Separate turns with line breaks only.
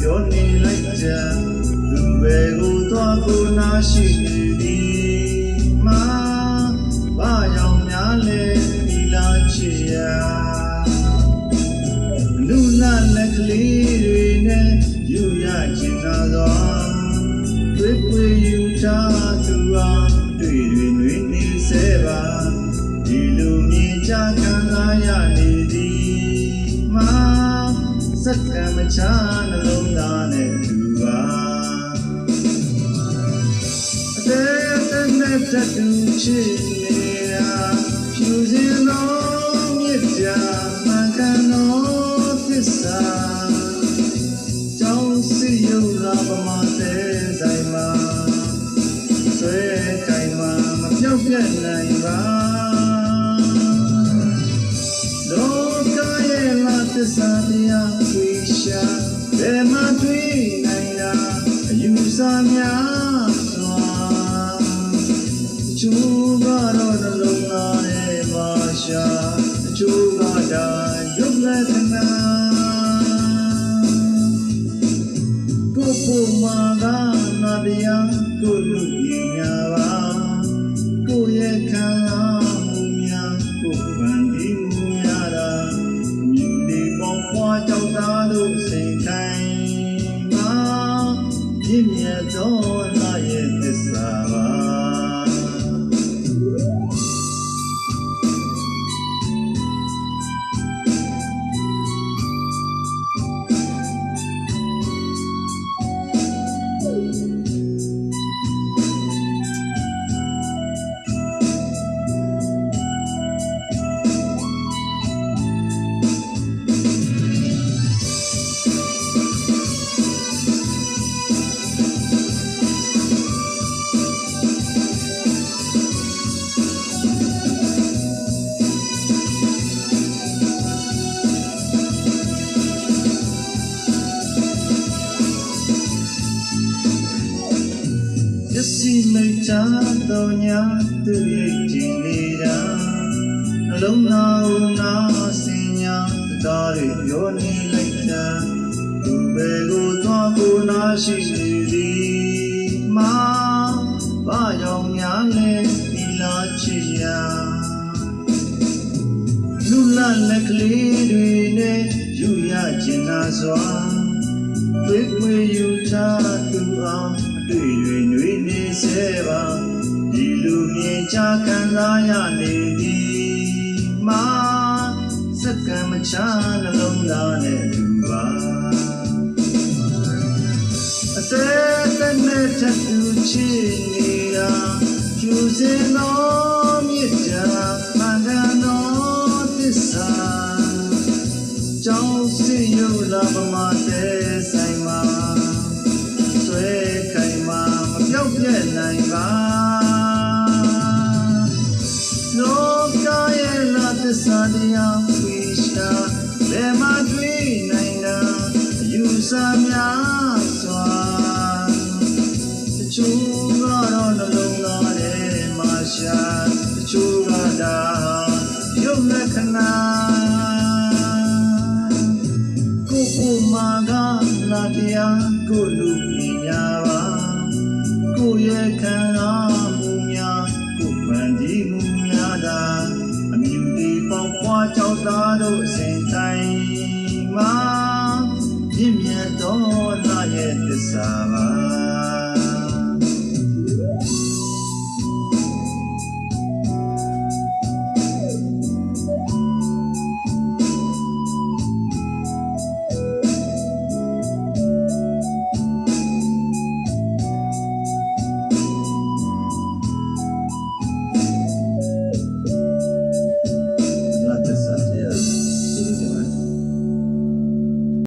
ပြောနေလိုက်ကြသူပဲကိုသွားကိုနာရှိနေသည်မာဘာကြောင့်များလဲဒီလာချစ်ရာလူနာလက်ကလေးတွေနဲ့ယူရချင်သာစွာတွေ့ပွေယူထားသူအောင်တွေ့တွေနှွေးနေစေပါဒီလူမြင်ကြခံစားရနေသည်မာစက္ကမချနှလုံးသားနဲ့သူပါအသေးသေးနဲ့တတူချစ်နေတာဖြူစင်တော်မြစ်ပြမှန်ကန်တော်သစ္စာကြောင်းစီရုပ်လာပမာတဲ့ဆိုင်မှာဆွဲခိုင်မှာမပြောက်ပြတ်နိုင်ပါလောကရဲ့လာသစ္စာတရားကိုရှာဘယ်မှာတွေ့နိုင်တာအယူဆများစွာကျိုးကတော့နှလုံးသားရဲ့ပါရှာကျိုးကတာရုပ်လက္ခဏာကိုယ်မှာကနာတရားကိုလူပညာပါကိုယ့်ရဲ့ခံစားမှုများကိုယ်ပန်ဒီမှုများတာမြူလေးပေါင်းဖွာကြောက်တာတို့စိတ်ထိုင်မှာပြည့်မြတ်သောနာရဲ့သစ္စာပါစီမိတ်ချတော်ညာသူရဲ့ကြည်နေတာနှလုံးသားကိုနာစင်ညာတော်ရပြောနေလိုက်တာသူပဲကိုသွားကိုနာရှိနေသည်မာဘာကြောင့်များလဲဒီလာချစ်ရာလူလာလက်ကလေးတွေနဲ့ယူရချင်သာစွာတွေ့ပွေယူထားသူအောင်တွေ့တွေနှွေးနေစေပါဒီလူမြင်ချခံစားရနေသည်မာစက္ကမချနှလုံးသားနဲ့သူပါအသေးသေးနဲ့ထတူချစ်နေတာကျူစင်တော်မြစ်တာမှန်ကန်တော်သစ္စာကြောင်းစီရုပ်လာပမာတဲ့ဆိုင်မှာဆွဲခိုင်မှာမပြောက်ပြတ်နိုင်ပါလောကရဲ့လာသစ္စာတရားဝိရှာဘယ်မှာတွေ့နိုင်တာအယူဆများစွာတချို့ကတော့နှလုံးသားထဲမှာရှာတချို့ကဒါရုပ်လက္ခဏာကိုယ်မှာကလာတရားကိုလူပညာပါကိုယ့်ရဲ့ခံစားမှုများကိုယ်ပန်ဒီမှုများတာအမြူလေးပေါင်းဖွာကြောက်သားတို့အစဉ်တိုင်းမှာပြည့်မြတ်တော်လာရဲ့သစ္စာပါ